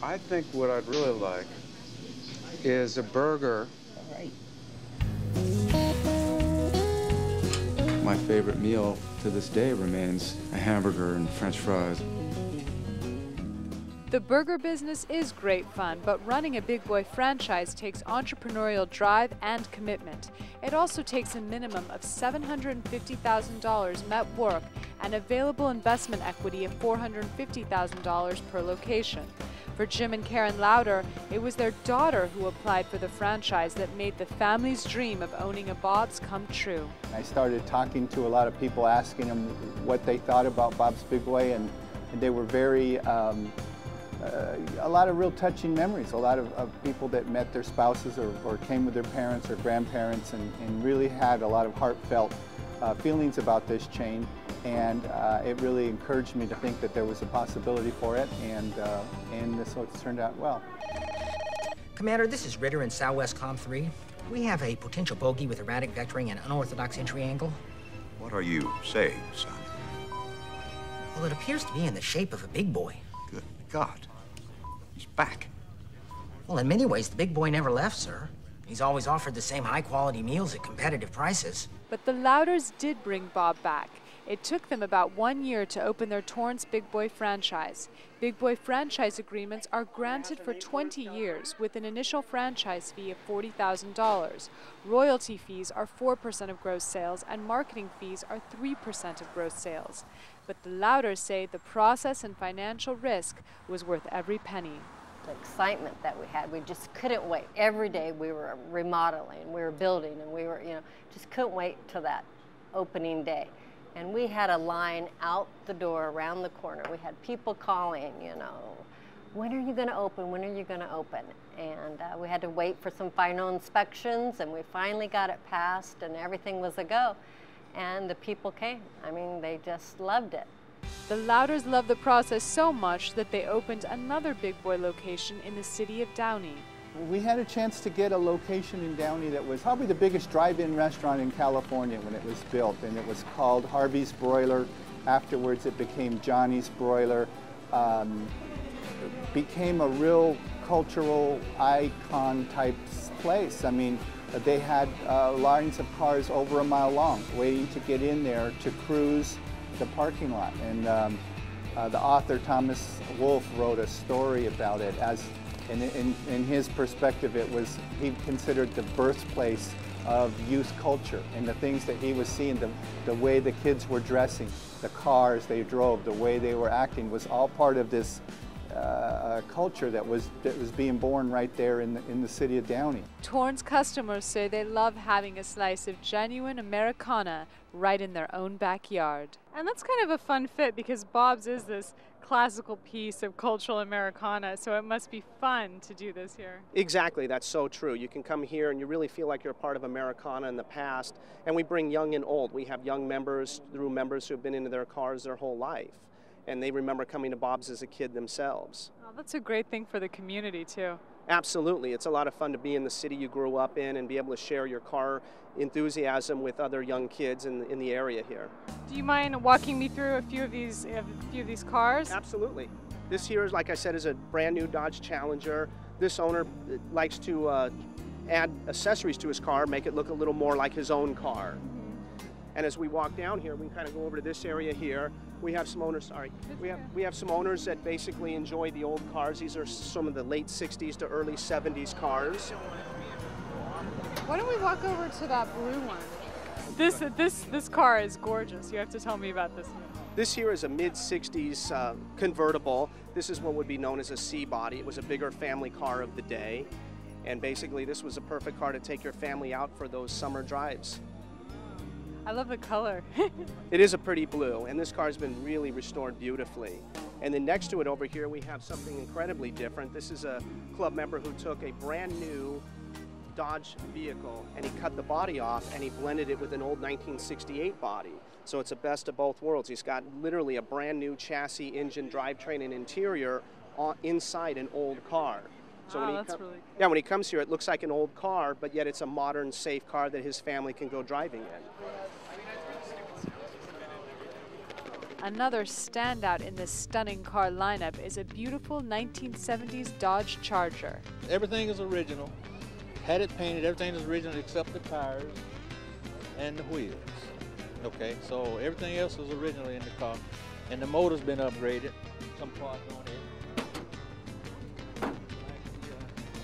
I think what I'd really like is a burger. All right. My favorite meal to this day remains a hamburger and French fries. The burger business is great fun, but running a Big Boy franchise takes entrepreneurial drive and commitment. It also takes a minimum of $750,000 net worth and available investment equity of $450,000 per location. For Jim and Karen Lauder, it was their daughter who applied for the franchise that made the family's dream of owning a Bob's come true. I started talking to a lot of people, asking them what they thought about Bob's Big Boy, and they were very a lot of real touching memories, a lot of people that met their spouses or came with their parents or grandparents and really had a lot of heartfelt feelings about this chain, and it really encouraged me to think that there was a possibility for it, and so it's turned out well. Commander, this is Ritter in Southwest Com 3. We have a potential bogey with erratic vectoring and unorthodox entry angle. What are you saying, son? Well, it appears to be in the shape of a big boy. Good God. He's back. Well, in many ways, the big boy never left, sir. He's always offered the same high-quality meals at competitive prices. But the Lauders did bring Bob back. It took them about 1 year to open their Torrance Big Boy franchise. Big Boy franchise agreements are granted for 20 years with an initial franchise fee of $40,000. Royalty fees are 4% of gross sales and marketing fees are 3% of gross sales. But the Lauders say the process and financial risk was worth every penny. The excitement that we had, we just couldn't wait. Every day we were remodeling, we were building, and we were, just couldn't wait till that opening day. And we had a line out the door around the corner. We had people calling, when are you going to open? When are you going to open? And we had to wait for some final inspections, and we finally got it passed, and everything was a go. And the people came. I mean, they just loved it. The Lauders loved the process so much that they opened another Big Boy location in the city of Downey. We had a chance to get a location in Downey that was probably the biggest drive-in restaurant in California when it was built, and it was called Harvey's Broiler. Afterwards it became Johnny's Broiler. It became a real cultural icon type place. I mean, they had lines of cars over a mile long waiting to get in there to cruise the parking lot. And the author Thomas Wolfe wrote a story about it in his perspective, he considered the birthplace of youth culture, and the things that he was seeing, the way the kids were dressing, the cars they drove, the way they were acting, was all part of this culture that was being born right there in the city of Downey. Torrance customers say they love having a slice of genuine Americana right in their own backyard. And that's kind of a fun fit because Bob's is this classical piece of cultural Americana, so it must be fun to do this here. Exactly, that's so true. You can come here and you really feel like you're a part of Americana in the past, and we bring young and old. We have young members who have been into their cars their whole life, and they remember coming to Bob's as a kid themselves. Oh, that's a great thing for the community too. Absolutely, it's a lot of fun to be in the city you grew up in and be able to share your car enthusiasm with other young kids in the area here. Do you mind walking me through a few of these cars? Absolutely. This here is, like I said, is a brand new Dodge Challenger. This owner likes to add accessories to his car, make it look a little more like his own car. And as we walk down here, we can kind of go over to this area here. We have some owners, we have some owners that basically enjoy the old cars. These are some of the late 60s to early 70s cars. Why don't we walk over to that blue one? This car is gorgeous. You have to tell me about this one. This here is a mid-60s convertible. This is what would be known as a C-body. It was a bigger family car of the day. And basically this was a perfect car to take your family out for those summer drives. I love the color. It is a pretty blue, and this car's been really restored beautifully. And then next to it over here, we have something incredibly different. This is a club member who took a brand new Dodge vehicle and he cut the body off and he blended it with an old 1968 body. So it's a best of both worlds. He's got literally a brand new chassis, engine, drivetrain, and interior inside an old car. So wow, that's really cool. Yeah, when he comes here, it looks like an old car, but yet it's a modern, safe car that his family can go driving in. Another standout in this stunning car lineup is a beautiful 1970s Dodge Charger. Everything is original. Had it painted, everything is original except the tires and the wheels. Okay, so everything else is originally in the car. And the motor's been upgraded. Some parts on it. Like the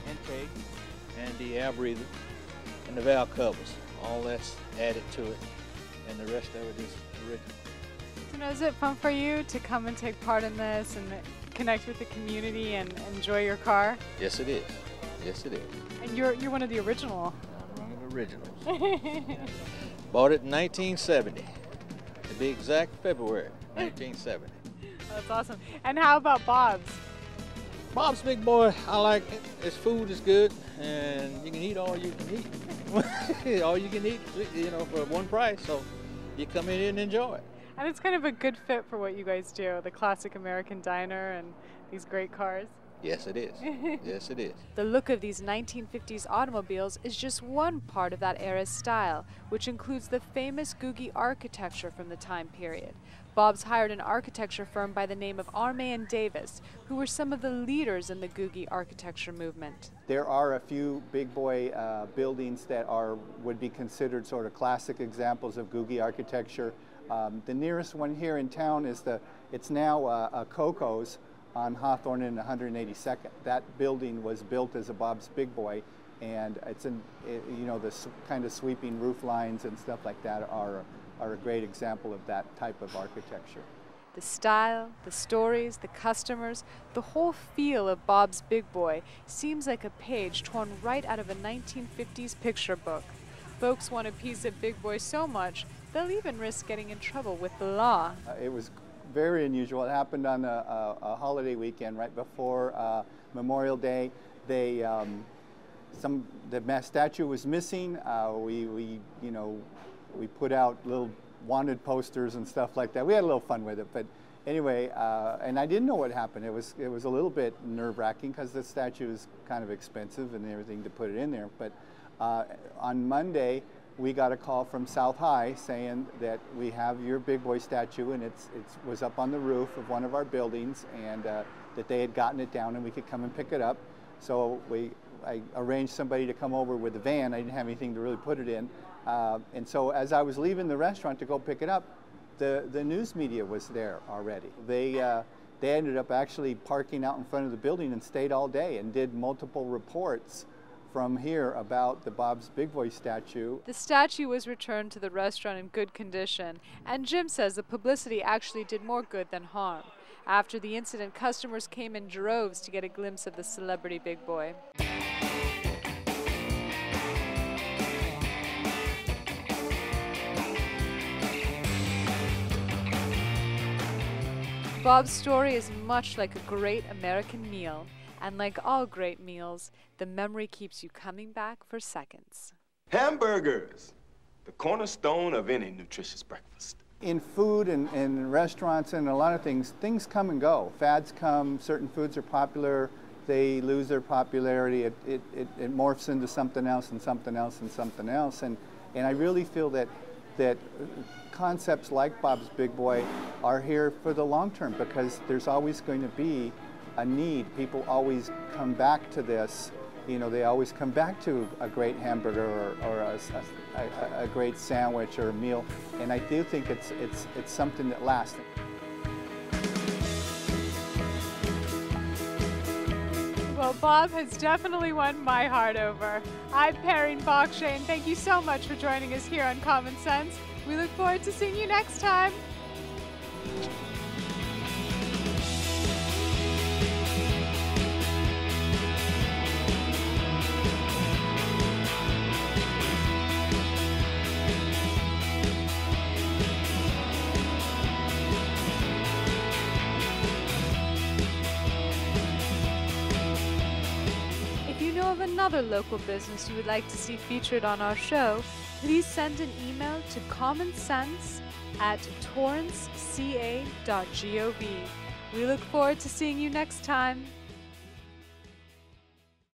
intake and the air breather and the valve covers. All that's added to it. And the rest of it is original. You know, is it fun for you to come and take part in this and connect with the community and enjoy your car? Yes, it is. Yes, it is. And you're one of the original. I'm one of the originals. Bought it in 1970. To be exact, February 1970. That's awesome. And how about Bob's? Bob's Big Boy, I like it. His food is good, and you can eat all you can eat. All you can eat, you know, for one price. So you come in and enjoy it. And it's kind of a good fit for what you guys do, the classic American diner and these great cars. Yes, it is. Yes, it is. The look of these 1950s automobiles is just one part of that era's style, which includes the famous Googie architecture from the time period. Bob's hired an architecture firm by the name of Arme & Davis, who were some of the leaders in the Googie architecture movement. There are a few Big Boy buildings that would be considered sort of classic examples of Googie architecture. The nearest one here in town is it's now a Coco's on Hawthorne and 182nd. That building was built as a Bob's Big Boy, and you know, the kind of sweeping roof lines and stuff like that are a great example of that type of architecture. The style, the stories, the customers, the whole feel of Bob's Big Boy seems like a page torn right out of a 1950s picture book. Folks want a piece of Big Boy so much, they'll even risk getting in trouble with the law. It was very unusual. It happened on a holiday weekend right before Memorial Day. The statue was missing. We put out little wanted posters and stuff like that. We had a little fun with it, but anyway, and I didn't know what happened. It was a little bit nerve-wracking because the statue is kind of expensive and everything to put it in there. But on Monday, we got a call from South High saying that we have your Big Boy statue, and it was up on the roof of one of our buildings, and that they had gotten it down and we could come and pick it up. So I arranged somebody to come over with a van. I didn't have anything to really put it in. And so as I was leaving the restaurant to go pick it up, the news media was there already. They ended up actually parking out in front of the building and stayed all day and did multiple reports from here about the Bob's Big Boy statue. The statue was returned to the restaurant in good condition, and Jim says the publicity actually did more good than harm. After the incident, customers came in droves to get a glimpse of the celebrity Big Boy. Bob's story is much like a great American meal, and like all great meals, the memory keeps you coming back for seconds. Hamburgers, the cornerstone of any nutritious breakfast. In food and restaurants and a lot of things come and go. Fads come, certain foods are popular, they lose their popularity, it morphs into something else and something else and something else. And I really feel that concepts like Bob's Big Boy are here for the long term because there's always going to be a need. People always come back to this. You know, they always come back to a great hamburger or a great sandwich or a meal, and I do think it's something that lasts. Well, Bob has definitely won my heart over. I'm Perrine Bakshay, and thank you so much for joining us here on Common Sense. We look forward to seeing you next time. Another local business you would like to see featured on our show, please send an email to commonsense@torranceca.gov. We look forward to seeing you next time.